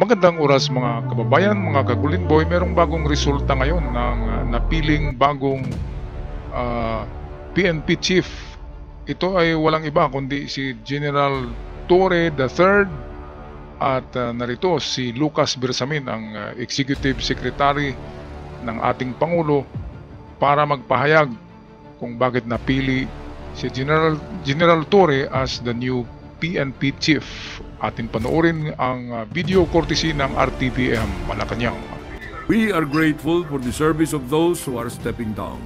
Magandang oras mga kababayan, mga kagulinboy. Merong bagong resulta ngayon ng napiling bagong PNP chief. Ito ay walang iba kundi si General Torre III at narito si Lucas Bersamin, ang Executive Secretary ng ating Pangulo, para magpahayag kung bakit napili si General Torre as the new PNP chief. Atin panoorin ang video courtesy ng RTVM Malacanang. We are grateful for the service of those who are stepping down.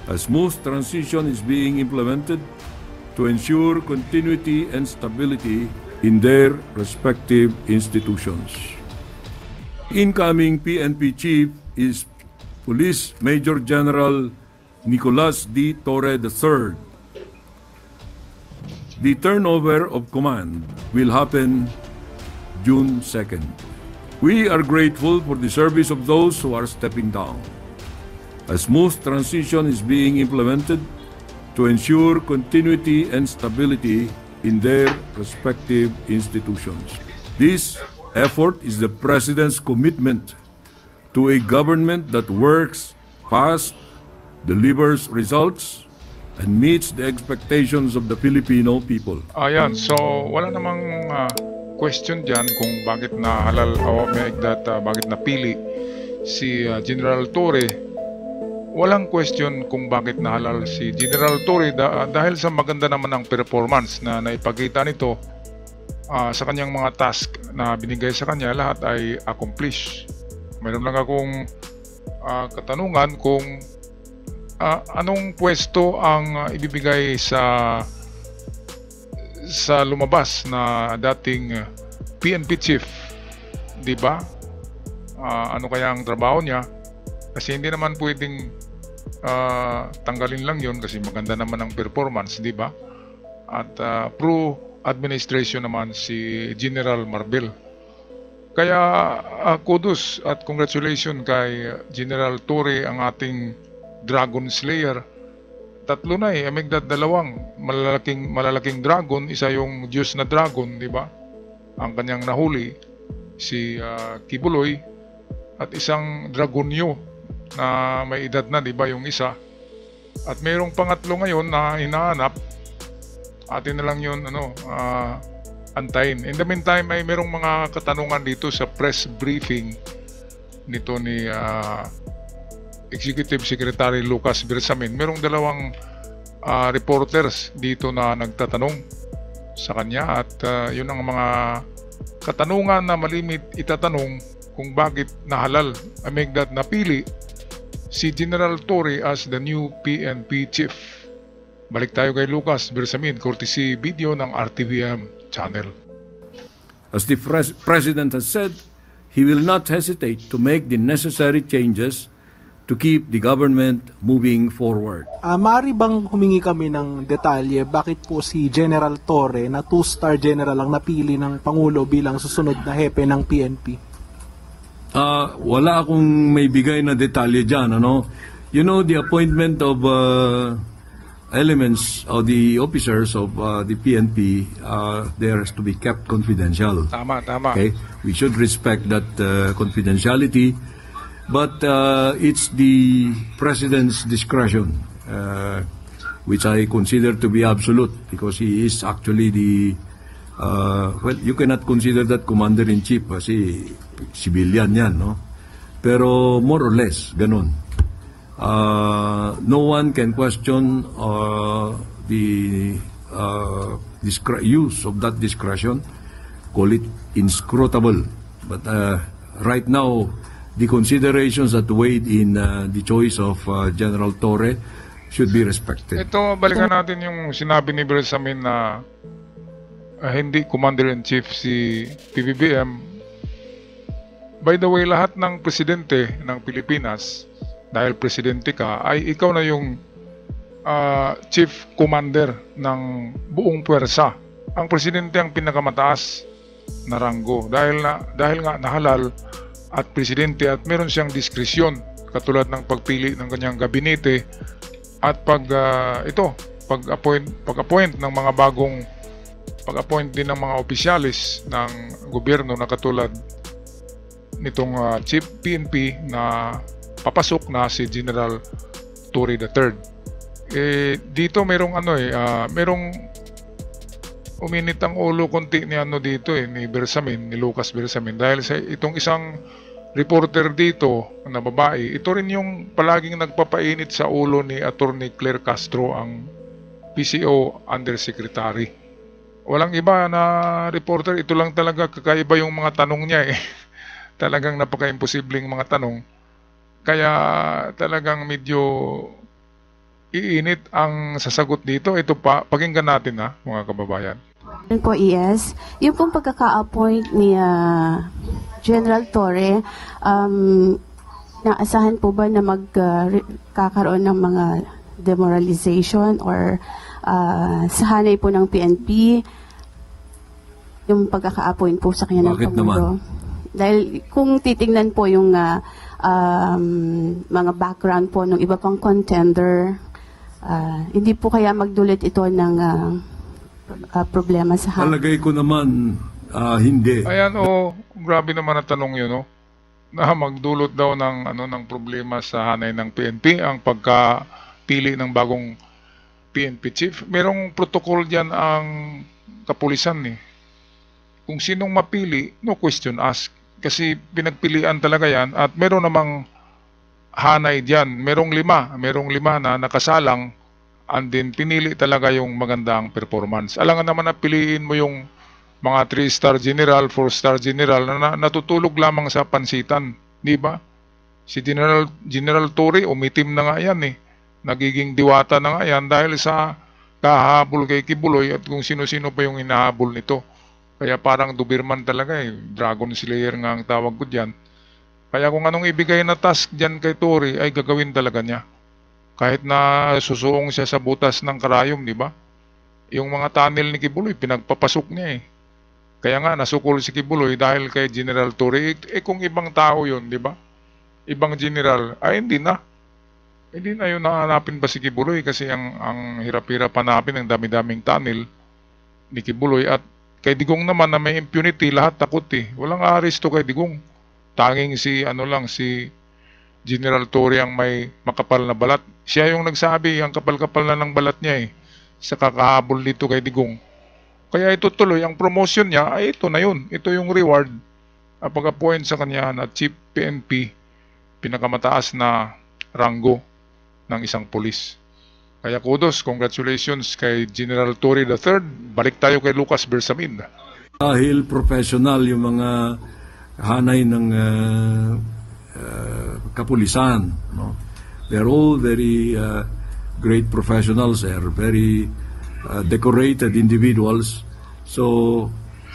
A smooth transition is being implemented to ensure continuity and stability in their respective institutions. Incoming PNP chief is Police Major General Nicolas D. Torre III. The turnover of command will happen June 2nd. We are grateful for the service of those who are stepping down. A smooth transition is being implemented to ensure continuity and stability in their respective institutions. This effort is the President's commitment to a government that works fast, delivers results, and meets the expectations of the Filipino people. Ayan, so wala namang question dyan kung bakit nahalal o bakit napili si General Torre. Walang question kung bakit nahalal si General Torre dahil sa maganda naman ang performance na naipakita nito sa kanyang mga task na binigay sa kanya. Lahat ay accomplish. Mayroon lang akong katanungan kung anong pwesto ang ibibigay sa lumabas na dating PNP chief, di ba? Ano kaya ang trabaho niya? Kasi hindi naman pwedeng tanggalin lang yun kasi maganda naman ang performance, di ba? At pro administration naman si General Marbel. Kaya kudos at congratulations kay General Torre, ang ating Dragon Slayer. Tatlo na dalawang malalaking dragon, isa yung Diyos na dragon, di ba? Ang kanyang nahuli si Kibuloy, at isang Dragonyo na may edad na, di ba, yung isa. At mayroong pangatlo ngayon na hinahanap. Atin na lang yun antayin. In the meantime ay mayroong mga katanungan dito sa press briefing nito ni Executive Secretary Lucas Bersamin. Merong dalawang reporters dito na nagtatanong sa kanya at yun ang mga katanungan na malimit itatanong kung bakit nahalal napili si General Torre as the new PNP chief. Balik tayo kay Lucas Bersamin, courtesy video ng RTVM channel. As the President has said, he will not hesitate to make the necessary changes to keep the government moving forward. Maaari bang humingi kami ng detalye bakit po si General Torre na 2-star general ang napili ng Pangulo bilang susunod na hepe ng PNP? Wala akong may bigay na detalye dyan. You know, the appointment of elements of the officers of the PNP, there has to be kept confidential. Tama. Okay? We should respect that confidentiality. But it's the President's discretion, which I consider to be absolute, because he is actually the, you cannot consider that Commander-in-Chief kasi civilian yan, no? Pero more or less, ganun. No one can question the use of that discretion, call it inscrutable. But right now, the considerations that weighed in the choice of General Torre should be respected. Ito, balikan natin yung sinabi ni Bersamin na hindi Commander-in-Chief si PBBM. By the way, lahat ng presidente ng Pilipinas, dahil presidente ka, ay ikaw na yung chief commander ng buong puwersa. Ang presidente ang pinakamataas na ranggo dahil nga nahalal at presidente at meron siyang diskresyon katulad ng pagpili ng kanyang gabinete at pag-appoint ng mga bagong pag-appoint din ng mga opisyalis ng gobyerno na katulad nitong Chief PNP na papasok na si General Torre III. Dito merong merong uminit ang ulo konti ni ni Bersamin, ni Lucas Bersamin, dahil sa itong isang reporter dito na babae, ito rin yung palaging nagpapainit sa ulo ni Attorney Claire Castro, ang PCO Undersecretary. Walang iba na reporter, ito lang talaga kakaiba yung mga tanong niya Talagang napaka-imposibleng mga tanong. Kaya talagang medyo iinit ang sasagot dito. Ito pa, pakinggan natin mga kababayan. Yun po, ES. Yung pong pagkaka-appoint ni General Torre, naasahan po ba na magkakaroon ng mga demoralization or sa hanay po ng PNP yung pagkaka-appoint po sa kanya ng Bakit Pangulo? Dahil kung titingnan po yung mga background po ng iba pang contender, hindi po kaya magdulot ito ng problema sa hanay? Palagay ko naman, hindi. Ayan, grabe naman ang tanong yun, na magdulot daw ng problema sa hanay ng PNP ang pagkapili ng bagong PNP chief. Merong protocol diyan ang kapulisan Kung sinong mapili, no question asked. Kasi pinagpilian talaga yan at meron namang hanay diyan. Merong lima na nakasalang and then pinili talaga yung magandang performance. Alangan naman na piliin mo yung mga 3-star general, 4-star general na natutulog lamang sa pansitan, di ba? Si General Torre, umitim na nga yan Nagiging diwata na nga yan dahil sa kahabol kay Kibuloy at kung sino-sino pa yung hinahabol nito. Kaya parang Doberman talaga Dragon Slayer nga ang tawag ko dyan. Kaya kung anong ibigay na task dyan kay Torre ay gagawin talaga niya. Kahit na susuong siya sa butas ng karayom, di ba? Yung mga tunnel ni Kibuloy, pinagpapasok niya Kaya nga, nasukol si Kibuloy dahil kay General Torre. Kung ibang tao yun, di ba? Ibang general, ay hindi na. Hindi na yun nahanapin pa si Kibuloy kasi ang hirap-hirap hanapin ang dami-daming tunnel ni Kibuloy. At kay Digong naman na may impunity, lahat takot Walang aresto kay Digong. Tanging si General Torre ang may makapal na balat. Siya yung nagsabi, ang kapal-kapal na ng balat niya sa kakahabol dito kay Digong. Kaya ito tuloy, ang promotion niya, ay ito na yun. Ito yung reward. Pag-appoint sa kanya na Chief PNP, pinakamataas na ranggo ng isang pulis. Kaya kudos, congratulations kay General Torre III. Balik tayo kay Lucas Bersamin. Dahil professional yung mga hanay ng kapulisan. They're all very great professionals. They're very decorated individuals. So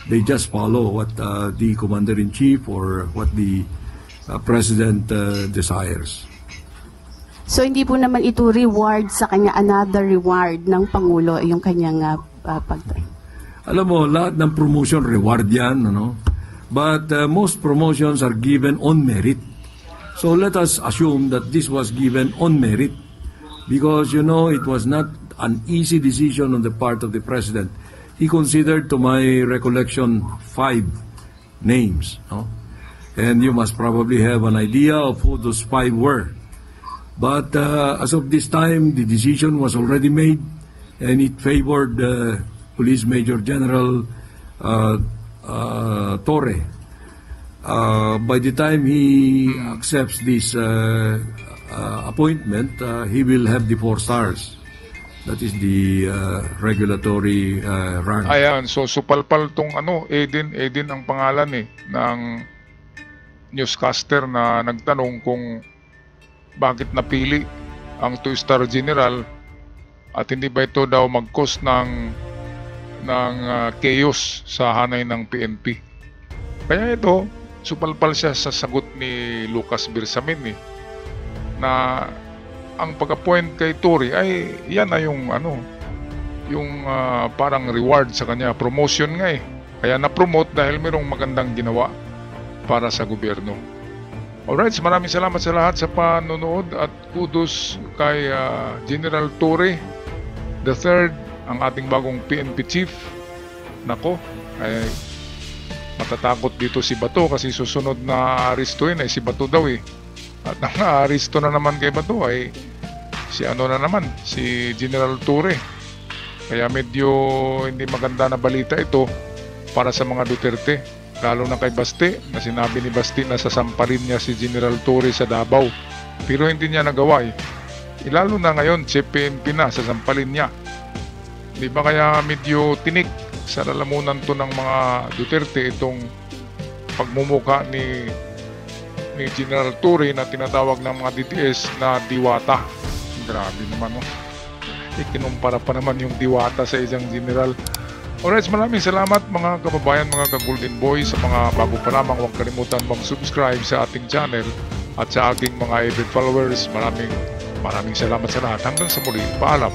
they just follow what the Commander-in-Chief or what the President desires. So hindi po naman ito reward sa kanya, another reward ng Pangulo, yung kanyang Alam mo, lahat ng promotion reward yan, But most promotions are given on merit. So let us assume that this was given on merit because, it was not an easy decision on the part of the President. He considered, to my recollection, 5 names. And you must probably have an idea of who those 5 were. But as of this time, the decision was already made and it favored Police Major General Torre. By the time he accepts this appointment, he will have the 4 stars. That is the regulatory rank. Ayan, so supalpal tong Eden ang pangalan ng newscaster na nagtanong kung bakit napili ang 2-star general at hindi ba ito daw mag-cause ng chaos sa hanay ng PNP. Kaya ito, supalpal siya sa sagot ni Lucas Bersamin na ang pag-appoint kay Torre ay yan na yung parang reward sa kanya, promotion nga kaya na-promote dahil mayroong magandang ginawa para sa gobyerno. Alright, maraming salamat sa lahat sa panonood at kudos kay General Torre III, ang ating bagong PNP Chief. Nako, ay matatakot dito si Bato kasi susunod na aristuin ay si Bato daw eh. At ang aristo na naman kay Bato ay si ano na naman, si General Torre. Kaya medyo hindi maganda na balita ito para sa mga Duterte. Lalo na kay Baste, na sinabi ni Baste na sasamparin niya si General Torre sa Davao. Pero hindi niya nagawa eh. Lalo na ngayon, Chief PNP na, sasampalin niya. Di ba kaya medyo tinik sa lalamunan to ng mga Duterte itong pagmumuka ni General Torre na tinatawag ng mga DDS na diwata. Grabe naman, no? Ikinumpara pa naman yung diwata sa isang general. Alright, maraming salamat mga kababayan, mga ka-Golden Boys. Sa mga bago pa lamang, huwag kalimutan mag-subscribe sa ating channel at sa aking mga avid followers. Maraming salamat sa lahat. Hanggang sa muli, paalam.